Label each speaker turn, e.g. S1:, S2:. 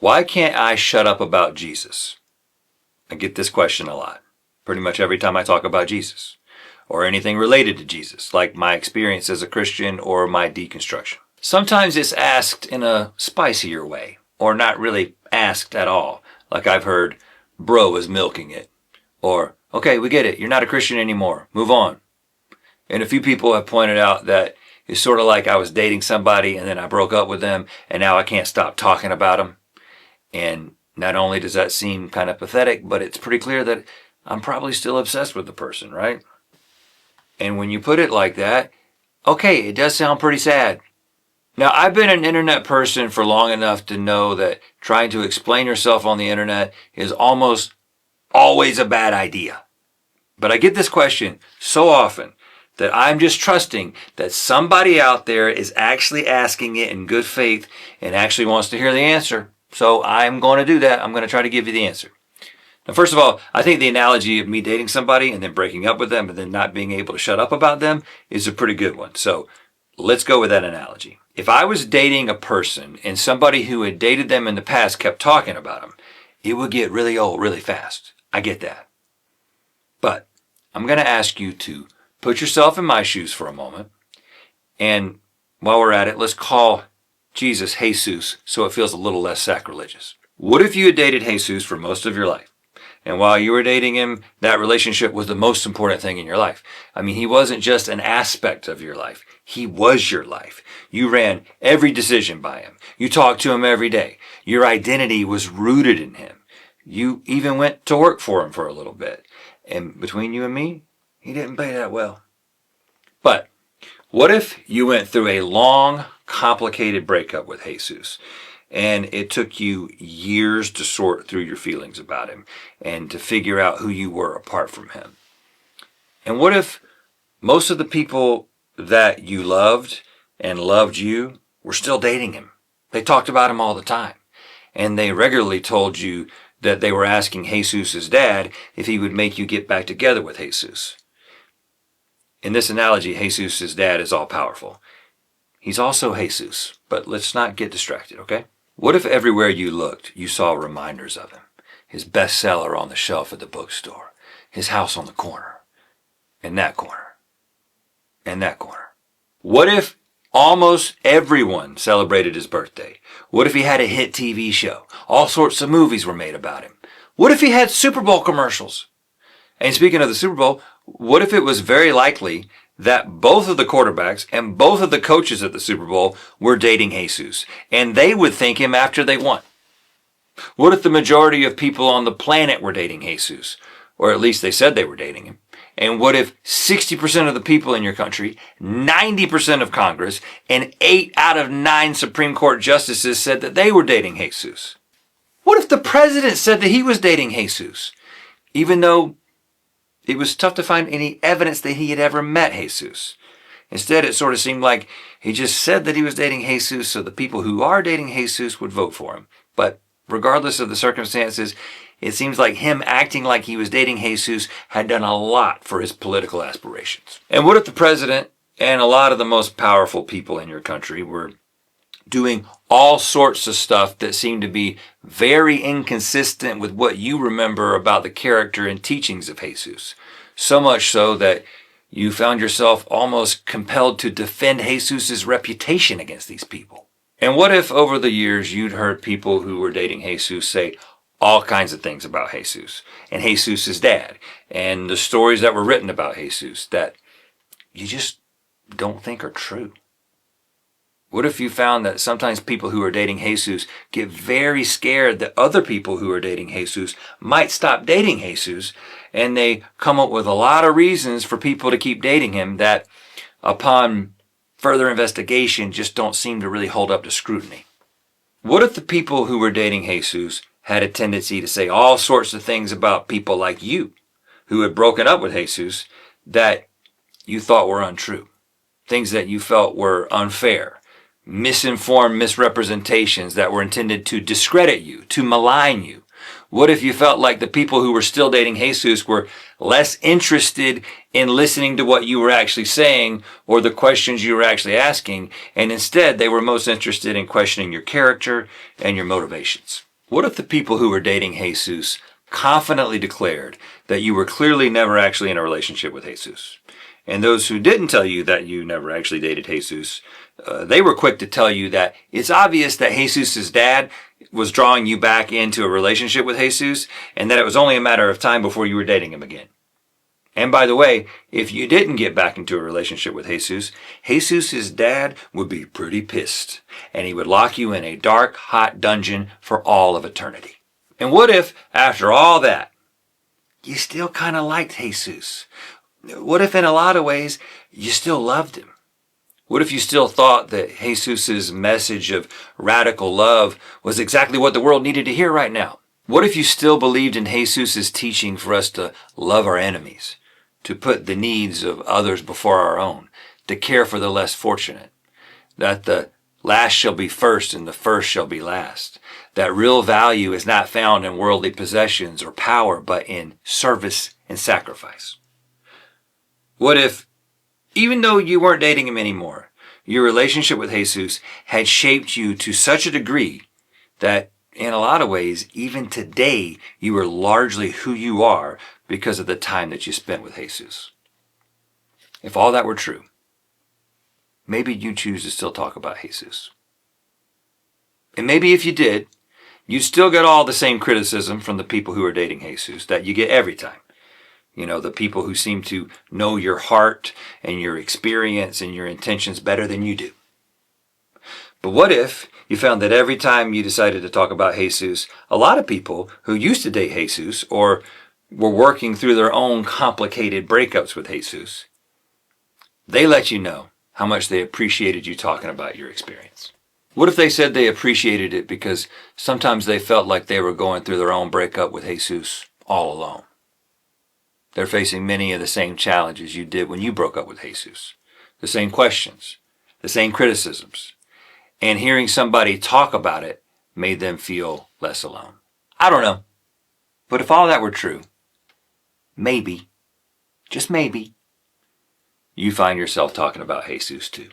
S1: Why can't I shut up about Jesus? I get this question a lot, pretty much every time I talk about Jesus or anything related to Jesus, like my experience as a Christian or my deconstruction. Sometimes it's asked in a spicier way, or not really asked at all, like I've heard, bro is milking it, or, okay, we get it, you're not a Christian anymore, move on. And a few people have pointed out that it's sort of like I was dating somebody and then I broke up with them and now I can't stop talking about them. And not only does that seem kind of pathetic, but it's pretty clear that I'm probably still obsessed with the person, right? And when you put it like that, okay, it does sound pretty sad. Now, I've been an internet person for long enough to know that trying to explain yourself on the internet is almost always a bad idea. But I get this question so often that I'm just trusting that somebody out there is actually asking it in good faith and actually wants to hear the answer. So I'm going to do that. I'm going to try to give you the answer. Now, first of all, I think the analogy of me dating somebody and then breaking up with them and then not being able to shut up about them is a pretty good one. So let's go with that analogy. If I was dating a person and somebody who had dated them in the past kept talking about them, it would get really old really fast. I get that. But I'm going to ask you to put yourself in my shoes for a moment. And while we're at it, let's call Jesus Jesus so it feels a little less sacrilegious. What if you had dated Jesus for most of your life? And while you were dating him, that relationship was the most important thing in your life. I mean, he wasn't just an aspect of your life. He was your life. You ran every decision by him. You talked to him every day. Your identity was rooted in him. You even went to work for him for a little bit. And between you and me, he didn't pay that well. But what if you went through a long, complicated breakup with Jesus, and it took you years to sort through your feelings about him and to figure out who you were apart from him? And what if most of the people that you loved and loved you were still dating him? They talked about him all the time, and they regularly told you that they were asking Jesus' dad if he would make you get back together with Jesus. In this analogy, Jesus' dad is all-powerful. He's also Jesus, but let's not get distracted, okay? What if everywhere you looked, you saw reminders of him? His bestseller on the shelf at the bookstore, his house on the corner, and that corner, and that corner. What if almost everyone celebrated his birthday? What if he had a hit TV show? All sorts of movies were made about him. What if he had Super Bowl commercials? And speaking of the Super Bowl, what if it was very likely that both of the quarterbacks and both of the coaches at the Super Bowl were dating Jesus, and they would thank him after they won? What if the majority of people on the planet were dating Jesus, or at least they said they were dating him? And what if 60% of the people in your country, 90% of Congress, and 8 out of 9 Supreme Court justices said that they were dating Jesus? What if the president said that he was dating Jesus, even though it was tough to find any evidence that he had ever met Jesus? Instead, it sort of seemed like he just said that he was dating Jesus so the people who are dating Jesus would vote for him. But regardless of the circumstances, it seems like him acting like he was dating Jesus had done a lot for his political aspirations. And what if the president and a lot of the most powerful people in your country were doing all sorts of stuff that seemed to be very inconsistent with what you remember about the character and teachings of Jesus? So much so that you found yourself almost compelled to defend Jesus' reputation against these people. And what if over the years you'd heard people who were dating Jesus say all kinds of things about Jesus and Jesus' dad and the stories that were written about Jesus that you just don't think are true? What if you found that sometimes people who are dating Jesus get very scared that other people who are dating Jesus might stop dating Jesus, and they come up with a lot of reasons for people to keep dating him that, upon further investigation, just don't seem to really hold up to scrutiny? What if the people who were dating Jesus had a tendency to say all sorts of things about people like you who had broken up with Jesus that you thought were untrue? Things that you felt were unfair, misinformed misrepresentations that were intended to discredit you, to malign you? What if you felt like the people who were still dating Jesus were less interested in listening to what you were actually saying or the questions you were actually asking, and instead they were most interested in questioning your character and your motivations? What if the people who were dating Jesus confidently declared that you were clearly never actually in a relationship with Jesus? And those who didn't tell you that you never actually dated Jesus, they were quick to tell you that it's obvious that Jesus' dad was drawing you back into a relationship with Jesus, and that it was only a matter of time before you were dating him again. And by the way, if you didn't get back into a relationship with Jesus, Jesus' dad would be pretty pissed, and he would lock you in a dark, hot dungeon for all of eternity. And what if, after all that, you still kind of liked Jesus? What if in a lot of ways you still loved him? What if you still thought that Jesus' message of radical love was exactly what the world needed to hear right now? What if you still believed in Jesus' teaching for us to love our enemies, to put the needs of others before our own, to care for the less fortunate, that the last shall be first and the first shall be last, that real value is not found in worldly possessions or power, but in service and sacrifice? What if, even though you weren't dating him anymore, your relationship with Jesus had shaped you to such a degree that in a lot of ways, even today, you are largely who you are because of the time that you spent with Jesus? If all that were true, maybe you choose to still talk about Jesus. And maybe if you did, you still get all the same criticism from the people who are dating Jesus that you get every time. You know, the people who seem to know your heart and your experience and your intentions better than you do. But what if you found that every time you decided to talk about Jesus, a lot of people who used to date Jesus or were working through their own complicated breakups with Jesus, they let you know how much they appreciated you talking about your experience? What if they said they appreciated it because sometimes they felt like they were going through their own breakup with Jesus all alone? They're facing many of the same challenges you did when you broke up with Jesus. The same questions, the same criticisms. And hearing somebody talk about it made them feel less alone. I don't know. But if all that were true, maybe, just maybe, you find yourself talking about Jesus too.